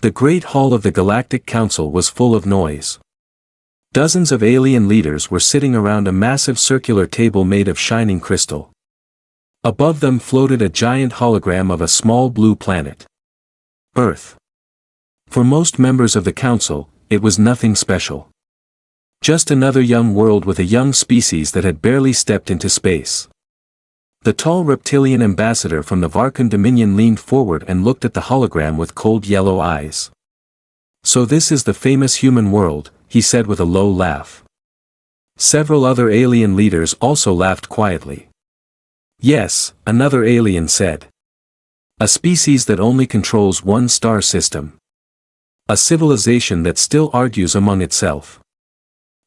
The Great Hall of the Galactic Council was full of noise. Dozens of alien leaders were sitting around a massive circular table made of shining crystal. Above them floated a giant hologram of a small blue planet. Earth. For most members of the council, it was nothing special. Just another young world with a young species that had barely stepped into space. The tall reptilian ambassador from the Varkan Dominion leaned forward and looked at the hologram with cold yellow eyes. "So this is the famous human world," he said with a low laugh. Several other alien leaders also laughed quietly. "Yes," another alien said. "A species that only controls one star system. A civilization that still argues among itself.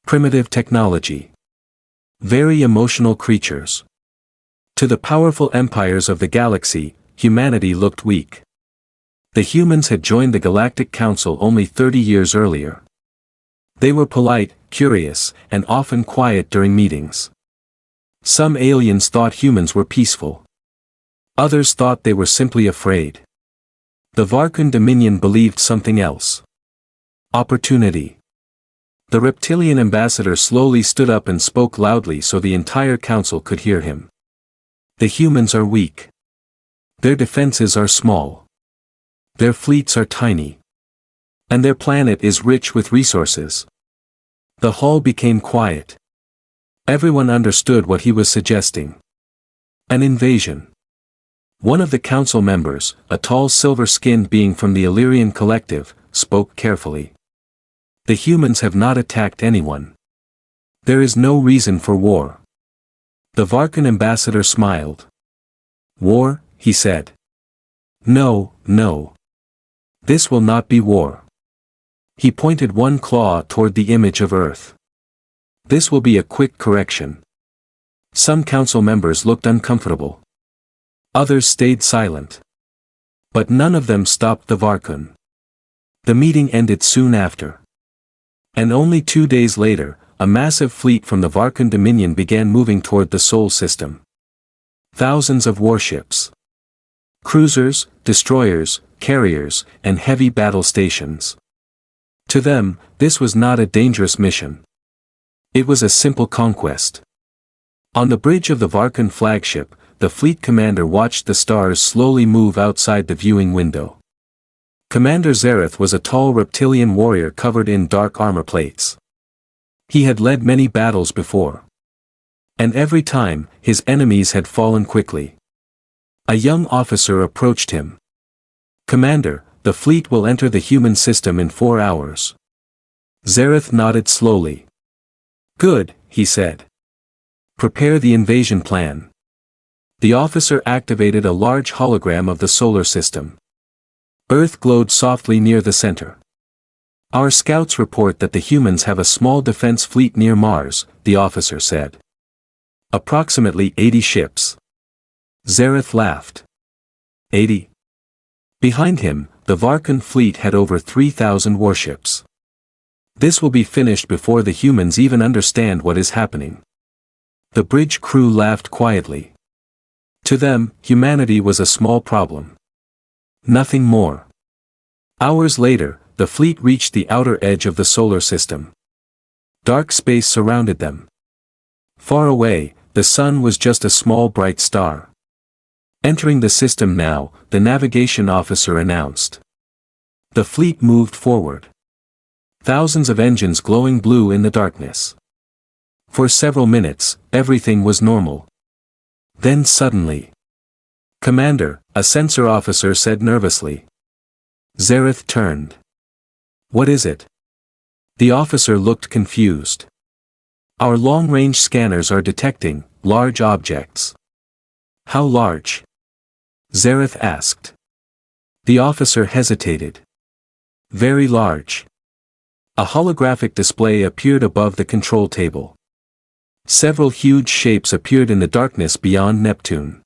Primitive technology. Very emotional creatures." To the powerful empires of the galaxy, humanity looked weak. The humans had joined the Galactic Council only 30 years earlier. They were polite, curious, and often quiet during meetings. Some aliens thought humans were peaceful. Others thought they were simply afraid. The Varkan Dominion believed something else. Opportunity. The reptilian ambassador slowly stood up and spoke loudly so the entire council could hear him. "The humans are weak. Their defenses are small. Their fleets are tiny. And their planet is rich with resources." The hall became quiet. Everyone understood what he was suggesting. An invasion. One of the council members, a tall silver-skinned being from the Illyrian collective, spoke carefully. "The humans have not attacked anyone. There is no reason for war." The Varkan ambassador smiled. "War?" he said. "No, no. This will not be war." He pointed one claw toward the image of Earth. "This will be a quick correction." Some council members looked uncomfortable. Others stayed silent. But none of them stopped the Varkan. The meeting ended soon after. And only 2 days later, a massive fleet from the Varkan Dominion began moving toward the Sol system. Thousands of warships. Cruisers, destroyers, carriers, and heavy battle stations. To them, this was not a dangerous mission. It was a simple conquest. On the bridge of the Varkan flagship, the fleet commander watched the stars slowly move outside the viewing window. Commander Zareth was a tall reptilian warrior covered in dark armor plates. He had led many battles before. And every time, his enemies had fallen quickly. A young officer approached him. "Commander, the fleet will enter the human system in 4 hours." Zareth nodded slowly. "Good," he said. "Prepare the invasion plan." The officer activated a large hologram of the solar system. Earth glowed softly near the center. "Our scouts report that the humans have a small defense fleet near Mars," the officer said. "Approximately 80 ships." Zareth laughed. 80. Behind him, the Varkan fleet had over 3,000 warships. This will be finished before the humans even understand what is happening. The bridge crew laughed quietly. To them, humanity was a small problem. Nothing more. Hours later, the fleet reached the outer edge of the solar system. Dark space surrounded them. Far away, the sun was just a small bright star. "Entering the system now," the navigation officer announced. The fleet moved forward. Thousands of engines glowing blue in the darkness. For several minutes, everything was normal. Then suddenly, "Commander," a sensor officer said nervously. Zareth turned. "What is it?" The officer looked confused. "Our long-range scanners are detecting large objects." "How large?" Zareth asked. The officer hesitated. "Very large." A holographic display appeared above the control table. Several huge shapes appeared in the darkness beyond Neptune.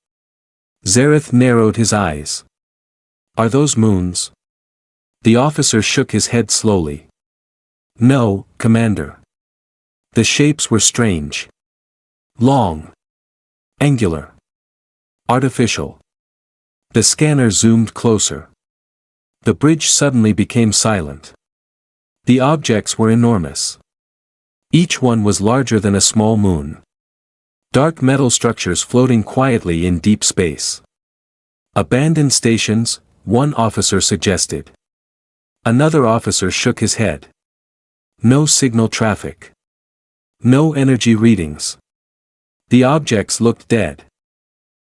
Zareth narrowed his eyes. "Are those moons?" The officer shook his head slowly. "No, Commander. The shapes were strange. Long. Angular. Artificial." The scanner zoomed closer. The bridge suddenly became silent. The objects were enormous. Each one was larger than a small moon. Dark metal structures floating quietly in deep space. Abandoned stations, one officer suggested. Another officer shook his head. No signal traffic. No energy readings. The objects looked dead.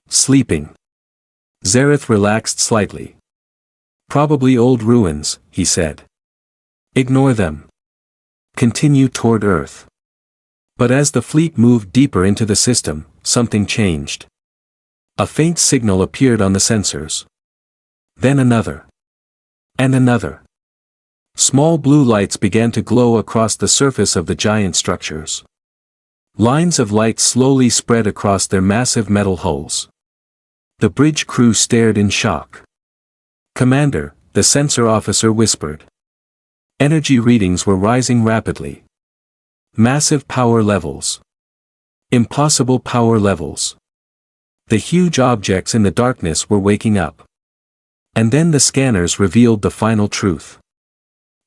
Sleeping. Zareth relaxed slightly. Probably old ruins, he said. Ignore them. Continue toward Earth. But as the fleet moved deeper into the system, something changed. A faint signal appeared on the sensors. Then another. And another. Small blue lights began to glow across the surface of the giant structures. Lines of light slowly spread across their massive metal hulls. The bridge crew stared in shock. "Commander," the sensor officer whispered. Energy readings were rising rapidly. Massive power levels. Impossible power levels. The huge objects in the darkness were waking up. And then the scanners revealed the final truth.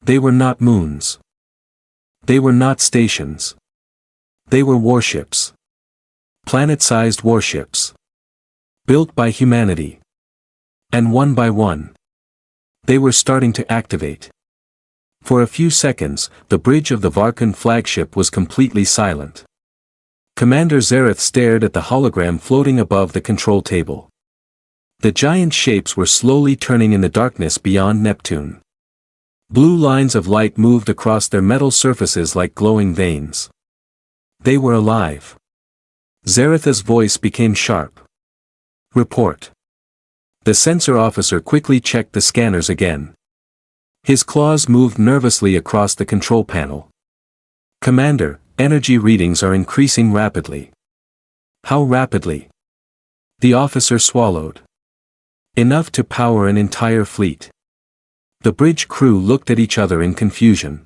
They were not moons. They were not stations. They were warships. Planet-sized warships. Built by humanity. And one by one, they were starting to activate. For a few seconds, the bridge of the Varkan flagship was completely silent. Commander Zareth stared at the hologram floating above the control table. The giant shapes were slowly turning in the darkness beyond Neptune. Blue lines of light moved across their metal surfaces like glowing veins. They were alive. Zareth's voice became sharp. "Report." The sensor officer quickly checked the scanners again. His claws moved nervously across the control panel. "Commander, energy readings are increasing rapidly." "How rapidly?" The officer swallowed. "Enough to power an entire fleet." The bridge crew looked at each other in confusion.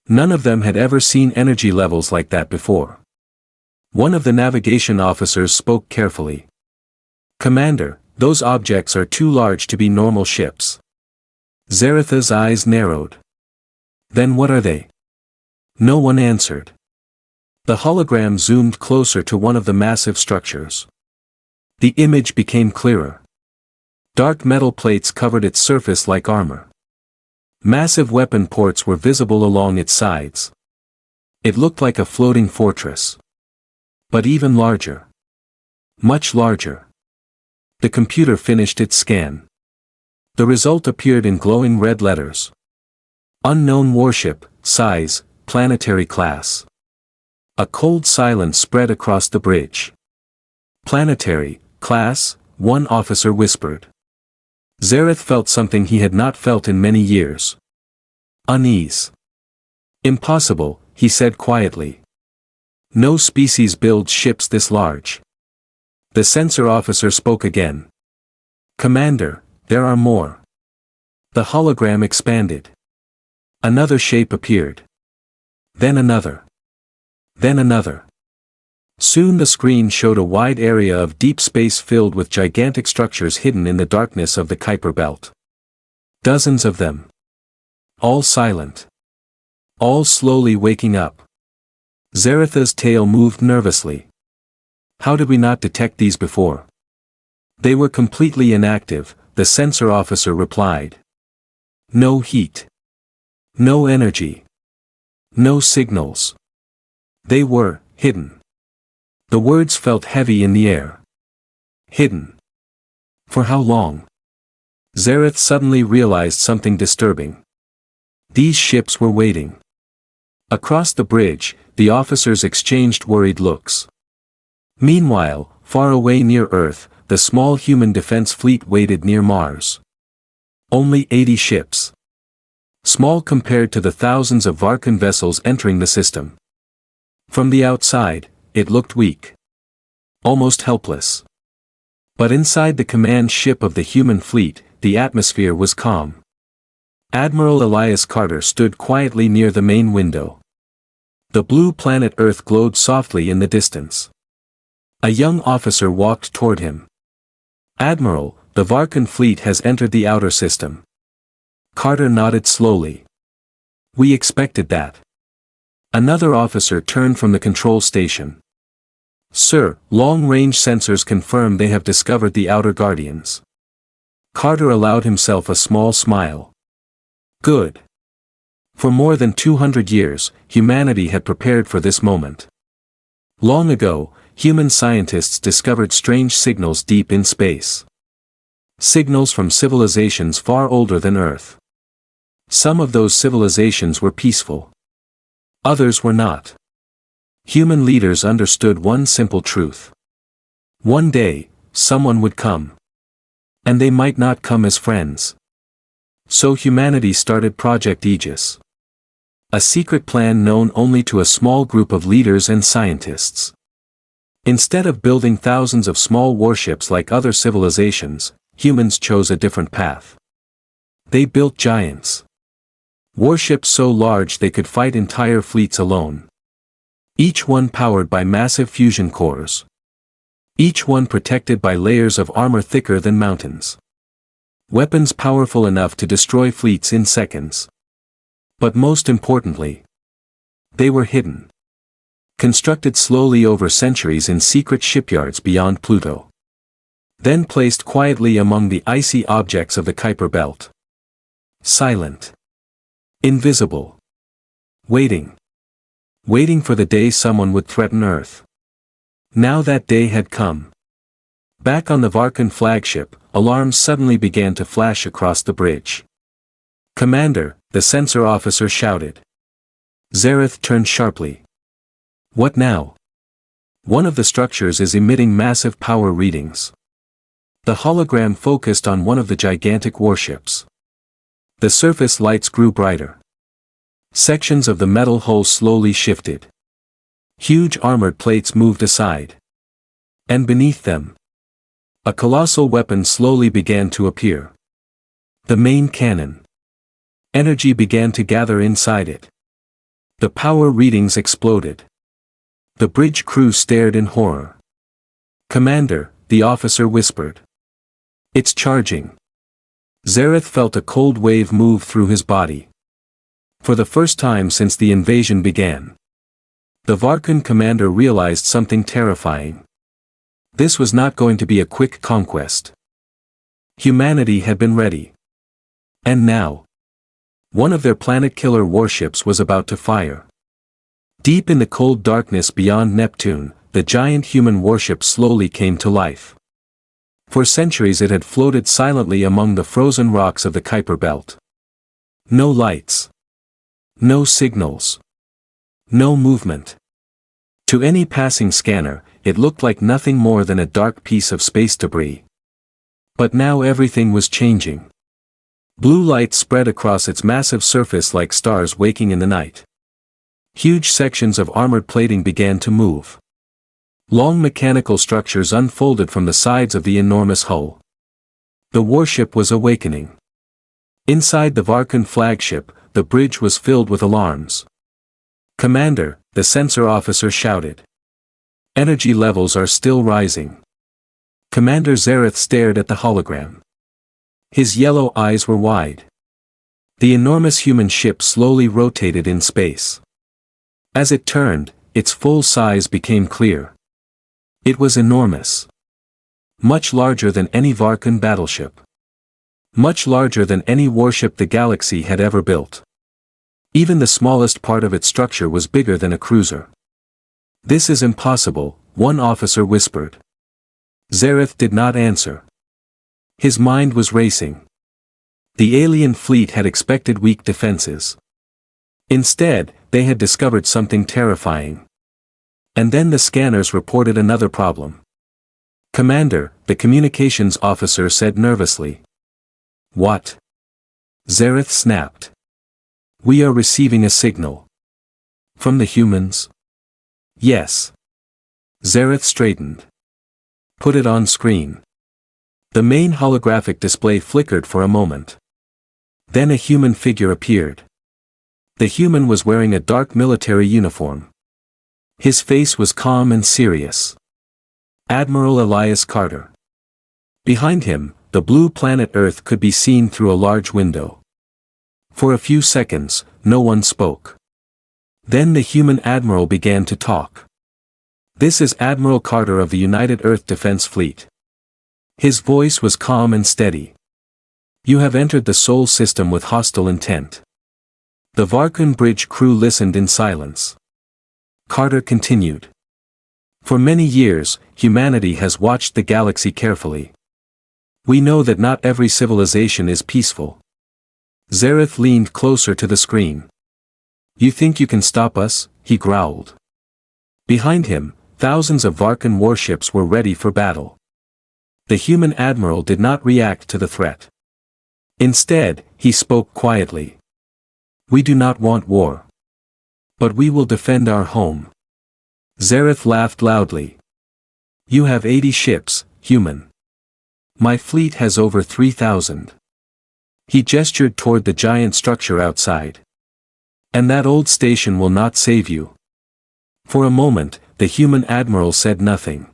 None of them had ever seen energy levels like that before. One of the navigation officers spoke carefully. "Commander, those objects are too large to be normal ships." Zareth's eyes narrowed. "Then what are they?" No one answered. The hologram zoomed closer to one of the massive structures. The image became clearer. Dark metal plates covered its surface like armor. Massive weapon ports were visible along its sides. It looked like a floating fortress. But even larger. Much larger. The computer finished its scan. The result appeared in glowing red letters. Unknown warship, size, planetary class. A cold silence spread across the bridge. "Planetary, class," one officer whispered. Zareth felt something he had not felt in many years. Unease. "Impossible," he said quietly. "No species builds ships this large." The sensor officer spoke again. "Commander, there are more." The hologram expanded. Another shape appeared. Then another. Then another. Soon the screen showed a wide area of deep space filled with gigantic structures hidden in the darkness of the Kuiper belt. Dozens of them. All silent. All slowly waking up. Zareth's tail moved nervously. "How did we not detect these before?" "They were completely inactive," the sensor officer replied. "No heat. No energy. No signals. They were hidden." The words felt heavy in the air. Hidden. For how long? Zareth suddenly realized something disturbing. These ships were waiting. Across the bridge, the officers exchanged worried looks. Meanwhile, far away near Earth, the small human defense fleet waited near Mars. Only 80 ships. Small compared to the thousands of Varkan vessels entering the system. From the outside, it looked weak. Almost helpless. But inside the command ship of the human fleet, the atmosphere was calm. Admiral Elias Carter stood quietly near the main window. The blue planet Earth glowed softly in the distance. A young officer walked toward him. "Admiral, the Varkan fleet has entered the outer system." Carter nodded slowly. We expected that. Another officer turned from the control station. Sir, long-range sensors confirm they have discovered the Outer Guardians. Carter allowed himself a small smile. Good. For more than 200 years, humanity had prepared for this moment. Long ago, human scientists discovered strange signals deep in space. Signals from civilizations far older than Earth. Some of those civilizations were peaceful. Others were not. Human leaders understood one simple truth. One day, someone would come. And they might not come as friends. So humanity started Project Aegis. A secret plan known only to a small group of leaders and scientists. Instead of building thousands of small warships like other civilizations, humans chose a different path. They built giants. Warships so large they could fight entire fleets alone. Each one powered by massive fusion cores. Each one protected by layers of armor thicker than mountains. Weapons powerful enough to destroy fleets in seconds. But most importantly, they were hidden. Constructed slowly over centuries in secret shipyards beyond Pluto. Then placed quietly among the icy objects of the Kuiper Belt. Silent. Invisible. Waiting. Waiting for the day someone would threaten Earth. Now that day had come. Back on the Varkan flagship, alarms suddenly began to flash across the bridge. Commander, the sensor officer shouted. Zareth turned sharply. What now? One of the structures is emitting massive power readings. The hologram focused on one of the gigantic warships. The surface lights grew brighter. Sections of the metal hull slowly shifted. Huge armored plates moved aside. And beneath them, a colossal weapon slowly began to appear. The main cannon. Energy began to gather inside it. The power readings exploded. The bridge crew stared in horror. Commander, the officer whispered. It's charging. Zareth felt a cold wave move through his body. For the first time since the invasion began. The Varkan commander realized something terrifying. This was not going to be a quick conquest. Humanity had been ready. And now, one of their planet-killer warships was about to fire. Deep in the cold darkness beyond Neptune, the giant human warship slowly came to life. For centuries it had floated silently among the frozen rocks of the Kuiper Belt. No lights. No signals. No movement. To any passing scanner, it looked like nothing more than a dark piece of space debris. But now everything was changing. Blue light spread across its massive surface like stars waking in the night. Huge sections of armored plating began to move. Long mechanical structures unfolded from the sides of the enormous hull. The warship was awakening. Inside the Varkan flagship, the bridge was filled with alarms. Commander, the sensor officer shouted. Energy levels are still rising. Commander Zareth stared at the hologram. His yellow eyes were wide. The enormous human ship slowly rotated in space. As it turned, its full size became clear. It was enormous. Much larger than any Varkan battleship. Much larger than any warship the galaxy had ever built. Even the smallest part of its structure was bigger than a cruiser. This is impossible, one officer whispered. Zareth did not answer. His mind was racing. The alien fleet had expected weak defenses. Instead, they had discovered something terrifying. And then the scanners reported another problem. Commander, the communications officer said nervously. What? Zareth snapped. We are receiving a signal. From the humans? Yes. Zareth straightened. Put it on screen. The main holographic display flickered for a moment. Then a human figure appeared. The human was wearing a dark military uniform. His face was calm and serious. Admiral Elias Carter. Behind him, the blue planet Earth could be seen through a large window. For a few seconds, no one spoke. Then the human admiral began to talk. "This is Admiral Carter of the United Earth Defense Fleet." His voice was calm and steady. "You have entered the Sol system with hostile intent." The Varkun bridge crew listened in silence. Carter continued. "For many years, humanity has watched the galaxy carefully. We know that not every civilization is peaceful." Zareth leaned closer to the screen. "You think you can stop us?" he growled. Behind him, thousands of Varkun warships were ready for battle. The human admiral did not react to the threat. Instead, he spoke quietly. "We do not want war. But we will defend our home." Zareth laughed loudly. "You have 80 ships, human. My fleet has over 3,000. He gestured toward the giant structure outside. "And that old station will not save you." For a moment, the human admiral said nothing.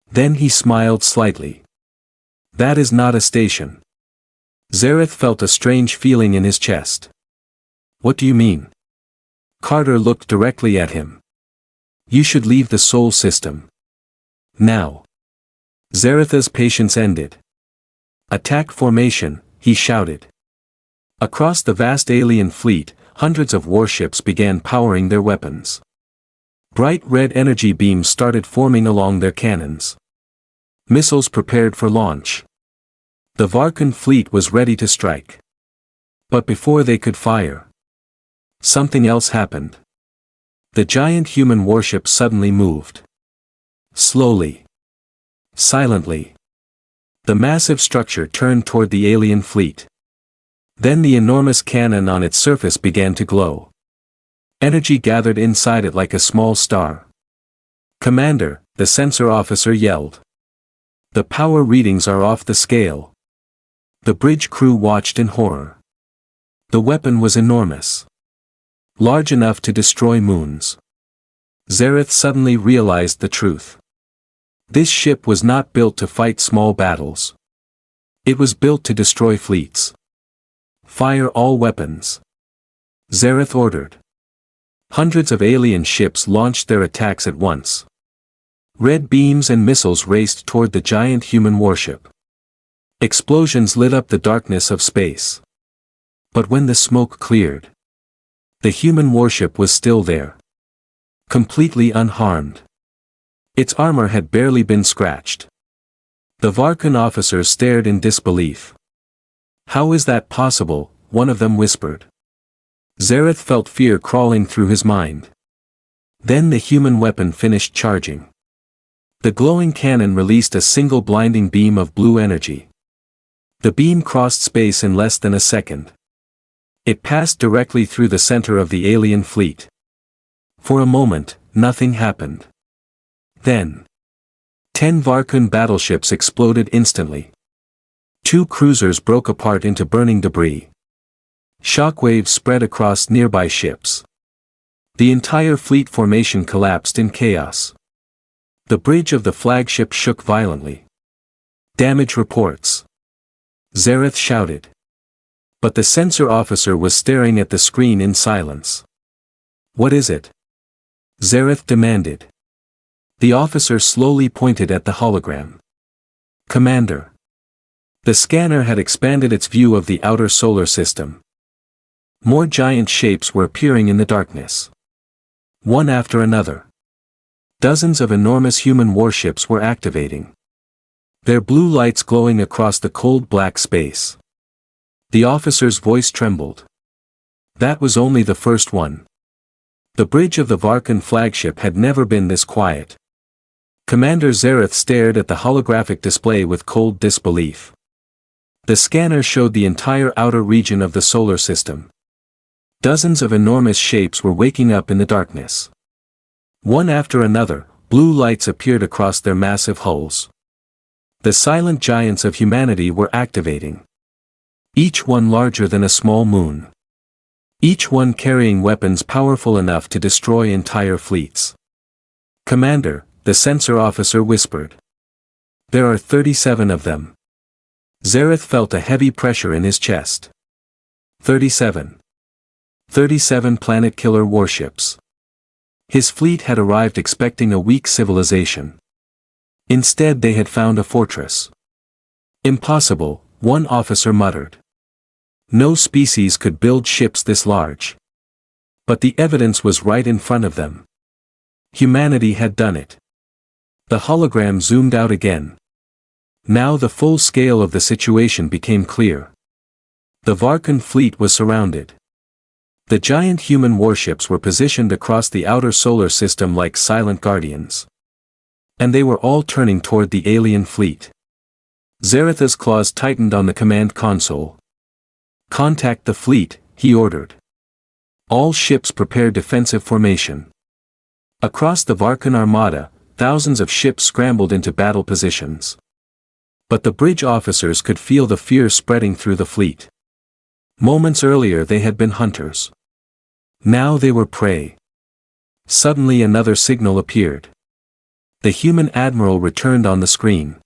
Then he smiled slightly. "That is not a station." Zareth felt a strange feeling in his chest. "What do you mean?" Carter looked directly at him. "You should leave the Sol system. Now." Zareth's patience ended. "Attack formation," he shouted. Across the vast alien fleet, hundreds of warships began powering their weapons. Bright red energy beams started forming along their cannons. Missiles prepared for launch. The Varkun fleet was ready to strike. But before they could fire, something else happened. The giant human warship suddenly moved. Slowly. Silently. The massive structure turned toward the alien fleet. Then the enormous cannon on its surface began to glow. Energy gathered inside it like a small star. "Commander," the sensor officer yelled. "The power readings are off the scale." The bridge crew watched in horror. The weapon was enormous. Large enough to destroy moons. Zareth suddenly realized the truth. This ship was not built to fight small battles. It was built to destroy fleets. "Fire all weapons," Zareth ordered. Hundreds of alien ships launched their attacks at once. Red beams and missiles raced toward the giant human warship. Explosions lit up the darkness of space. But when the smoke cleared, the human warship was still there. Completely unharmed. Its armor had barely been scratched. The Varkun officers stared in disbelief. "How is that possible?" one of them whispered. Zareth felt fear crawling through his mind. Then the human weapon finished charging. The glowing cannon released a single blinding beam of blue energy. The beam crossed space in less than a second. It passed directly through the center of the alien fleet. For a moment, nothing happened. Then 10 Varkun battleships exploded instantly. 2 cruisers broke apart into burning debris. Shockwaves spread across nearby ships. The entire fleet formation collapsed in chaos. The bridge of the flagship shook violently. "Damage reports," Zareth shouted. But the sensor officer was staring at the screen in silence. "What is it?" Zareth demanded. The officer slowly pointed at the hologram. "Commander." The scanner had expanded its view of the outer solar system. More giant shapes were appearing in the darkness. One after another. Dozens of enormous human warships were activating. Their blue lights glowing across the cold black space. The officer's voice trembled. That was only the first one. The bridge of the Varkun flagship had never been this quiet. Commander Zareth stared at the holographic display with cold disbelief. The scanner showed the entire outer region of the solar system. Dozens of enormous shapes were waking up in the darkness. One after another, blue lights appeared across their massive hulls. The silent giants of humanity were activating. Each one larger than a small moon. Each one carrying weapons powerful enough to destroy entire fleets. "Commander," the sensor officer whispered. "There are 37 of them." Zareth felt a heavy pressure in his chest. 37. 37 planet-killer warships. His fleet had arrived expecting a weak civilization. Instead they had found a fortress. Impossible, one officer muttered. No species could build ships this large. But the evidence was right in front of them. Humanity had done it. The hologram zoomed out again. Now the full scale of the situation became clear. The Varkan fleet was surrounded. The giant human warships were positioned across the outer solar system like silent guardians. And they were all turning toward the alien fleet. Zaratha's claws tightened on the command console. "Contact the fleet," he ordered. All ships prepare defensive formation. Across the Varkan armada, thousands of ships scrambled into battle positions. But the bridge officers could feel the fear spreading through the fleet. Moments earlier they had been hunters. Now they were prey. Suddenly another signal appeared. The human admiral returned on the screen.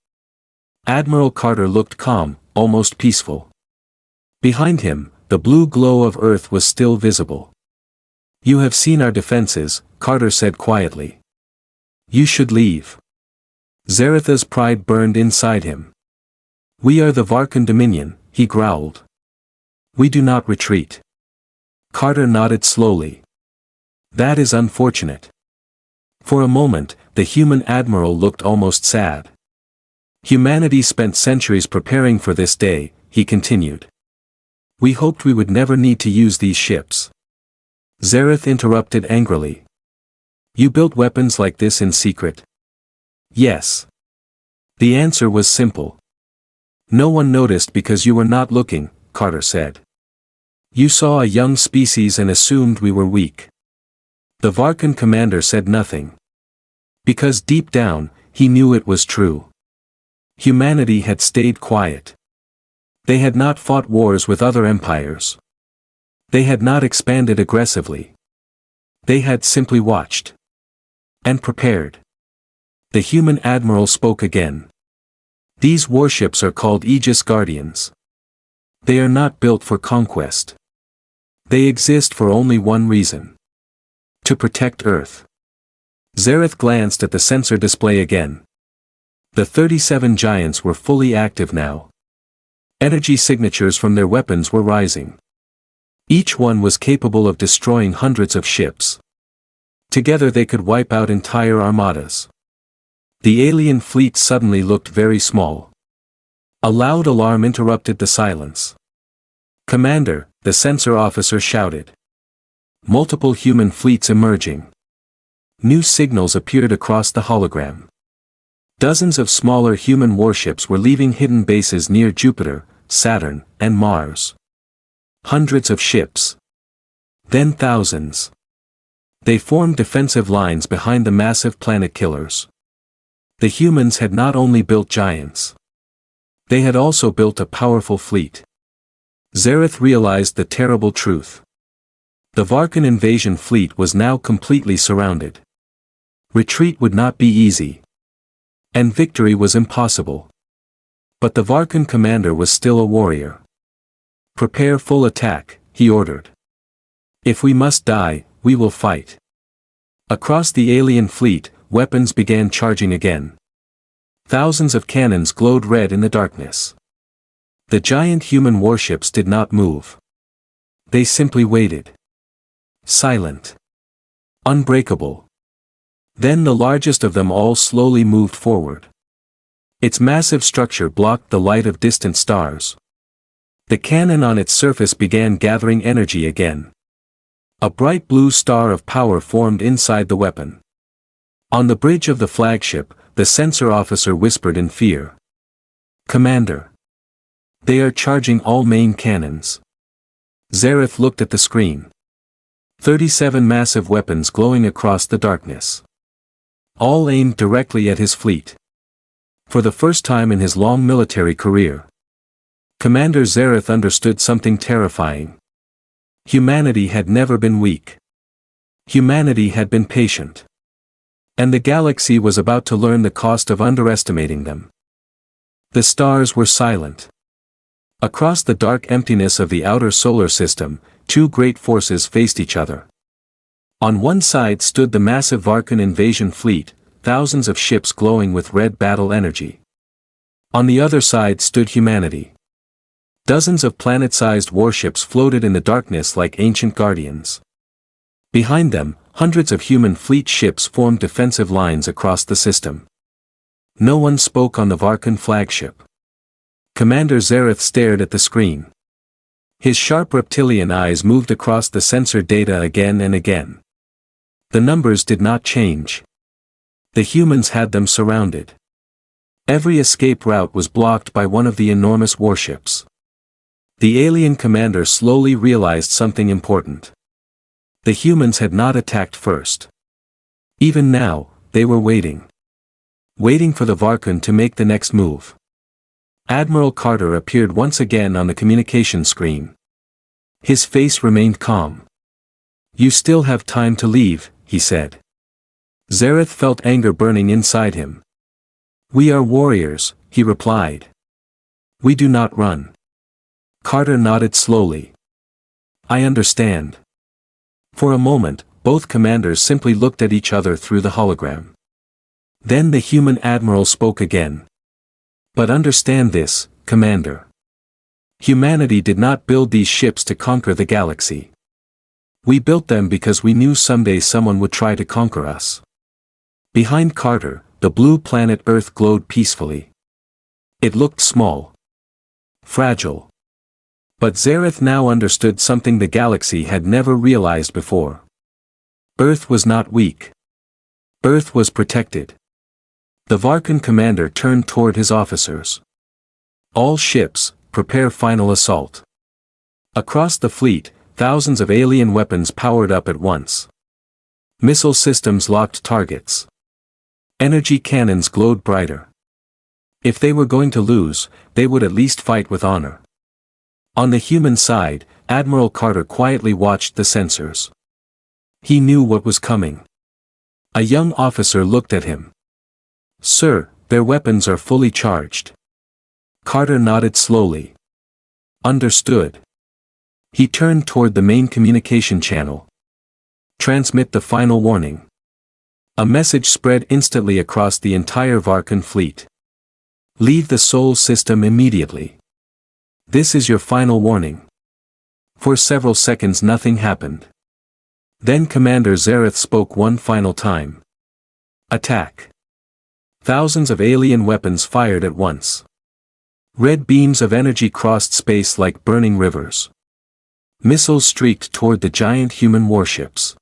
Admiral Carter looked calm, almost peaceful. Behind him, the blue glow of Earth was still visible. "You have seen our defenses," Carter said quietly. "You should leave." Zaratha's pride burned inside him. "We are the Varkan Dominion," he growled. "We do not retreat." Carter nodded slowly. "That is unfortunate." For a moment, the human admiral looked almost sad. "Humanity spent centuries preparing for this day," he continued. "We hoped we would never need to use these ships." Zarath interrupted angrily. "You built weapons like this in secret?" "Yes." The answer was simple. "No one noticed because you were not looking," Carter said. "You saw a young species and assumed we were weak." The Varkan commander said nothing. Because deep down, he knew it was true. Humanity had stayed quiet. They had not fought wars with other empires. They had not expanded aggressively. They had simply watched. And prepared. The human admiral spoke again. "These warships are called Aegis Guardians. They are not built for conquest. They exist for only one reason. To protect Earth." Zarath glanced at the sensor display again. The 37 giants were fully active now. Energy signatures from their weapons were rising. Each one was capable of destroying hundreds of ships. Together they could wipe out entire armadas. The alien fleet suddenly looked very small. A loud alarm interrupted the silence. "Commander," the sensor officer shouted. "Multiple human fleets emerging." New signals appeared across the hologram. Dozens of smaller human warships were leaving hidden bases near Jupiter, Saturn, and Mars. Hundreds of ships. Then thousands. They formed defensive lines behind the massive planet killers. The humans had not only built giants. They had also built a powerful fleet. Zarath realized the terrible truth. The Varkan invasion fleet was now completely surrounded. Retreat would not be easy. And victory was impossible. But the Varkan commander was still a warrior. "Prepare full attack," he ordered. "If we must die, we will fight." Across the alien fleet, weapons began charging again. Thousands of cannons glowed red in the darkness. The giant human warships did not move. They simply waited. Silent. Unbreakable. Then the largest of them all slowly moved forward. Its massive structure blocked the light of distant stars. The cannon on its surface began gathering energy again. A bright blue star of power formed inside the weapon. On the bridge of the flagship, the sensor officer whispered in fear. "Commander. They are charging all main cannons." Zarath looked at the screen. 37 massive weapons glowing across the darkness. All aimed directly at his fleet. For the first time in his long military career, Commander Zarath understood something terrifying. Humanity had never been weak. Humanity had been patient. And the galaxy was about to learn the cost of underestimating them. The stars were silent. Across the dark emptiness of the outer solar system, two great forces faced each other. On one side stood the massive Varkan invasion fleet, thousands of ships glowing with red battle energy. On the other side stood humanity. Dozens of planet-sized warships floated in the darkness like ancient guardians. Behind them, hundreds of human fleet ships formed defensive lines across the system. No one spoke on the Varkan flagship. Commander Zareth stared at the screen. His sharp reptilian eyes moved across the sensor data again and again. The numbers did not change. The humans had them surrounded. Every escape route was blocked by one of the enormous warships. The alien commander slowly realized something important. The humans had not attacked first. Even now, they were waiting. Waiting for the Varkan to make the next move. Admiral Carter appeared once again on the communication screen. His face remained calm. "You still have time to leave," he said. Zareth felt anger burning inside him. "We are warriors," he replied. "We do not run." Carter nodded slowly. "I understand." For a moment, both commanders simply looked at each other through the hologram. Then the human admiral spoke again. "But understand this, Commander. Humanity did not build these ships to conquer the galaxy. We built them because we knew someday someone would try to conquer us." Behind Carter, the blue planet Earth glowed peacefully. It looked small. Fragile. But Zareth now understood something the galaxy had never realized before. Earth was not weak. Earth was protected. The Varkan commander turned toward his officers. "All ships, prepare final assault." Across the fleet, thousands of alien weapons powered up at once. Missile systems locked targets. Energy cannons glowed brighter. If they were going to lose, they would at least fight with honor. On the human side, Admiral Carter quietly watched the sensors. He knew what was coming. A young officer looked at him. "Sir, their weapons are fully charged." Carter nodded slowly. "Understood." He turned toward the main communication channel. "Transmit the final warning." A message spread instantly across the entire Varkan fleet. "Leave the Sol system immediately. This is your final warning." For several seconds nothing happened. Then Commander Zareth spoke one final time. "Attack." Thousands of alien weapons fired at once. Red beams of energy crossed space like burning rivers. Missiles streaked toward the giant human warships.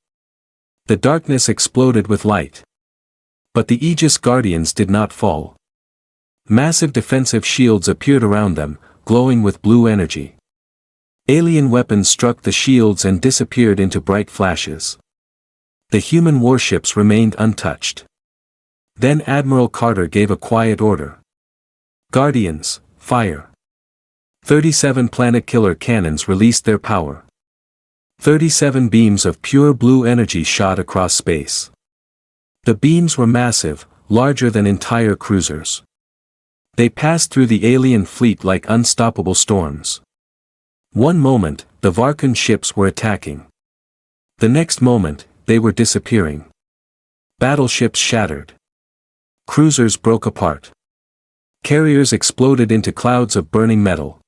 The darkness exploded with light. But the Aegis Guardians did not fall. Massive defensive shields appeared around them, glowing with blue energy. Alien weapons struck the shields and disappeared into bright flashes. The human warships remained untouched. Then Admiral Carter gave a quiet order. "Guardians, fire." 37 planet-killer cannons released their power. 37 beams of pure blue energy shot across space. The beams were massive, larger than entire cruisers. They passed through the alien fleet like unstoppable storms. One moment, the Varkan ships were attacking. The next moment, they were disappearing. Battleships shattered. Cruisers broke apart. Carriers exploded into clouds of burning metal.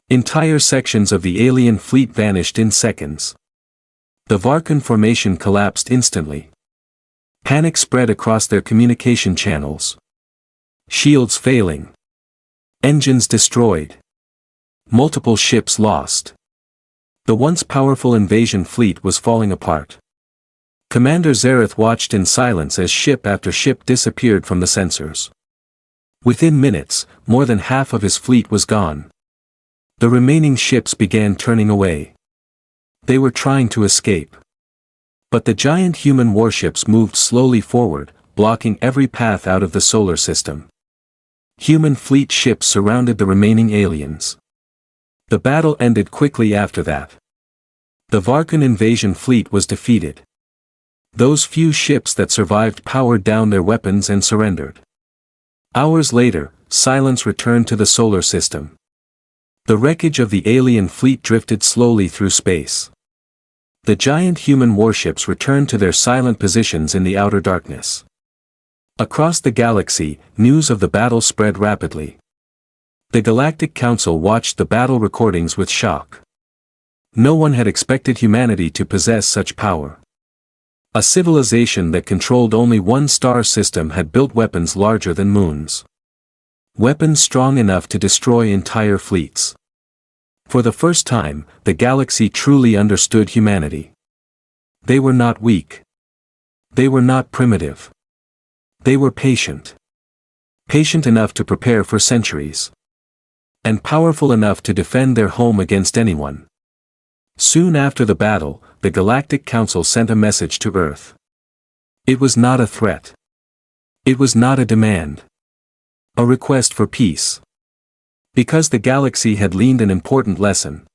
Entire sections of the alien fleet vanished in seconds. The Varkan formation collapsed instantly. Panic spread across their communication channels. Shields failing. Engines destroyed. Multiple ships lost. The once powerful invasion fleet was falling apart. Commander Zareth watched in silence as ship after ship disappeared from the sensors. Within minutes, more than half of his fleet was gone. The remaining ships began turning away. They were trying to escape. But the giant human warships moved slowly forward, blocking every path out of the solar system. Human fleet ships surrounded the remaining aliens. The battle ended quickly after that. The Varkan invasion fleet was defeated. Those few ships that survived powered down their weapons and surrendered. Hours later, silence returned to the solar system. The wreckage of the alien fleet drifted slowly through space. The giant human warships returned to their silent positions in the outer darkness. Across the galaxy, news of the battle spread rapidly. The Galactic Council watched the battle recordings with shock. No one had expected humanity to possess such power. A civilization that controlled only one star system had built weapons larger than moons. Weapons strong enough to destroy entire fleets. For the first time, the galaxy truly understood humanity. They were not weak. They were not primitive. They were patient. Patient enough to prepare for centuries. And powerful enough to defend their home against anyone. Soon after the battle, the Galactic Council sent a message to Earth. It was not a threat. It was not a demand. A request for peace. Because the galaxy had learned an important lesson.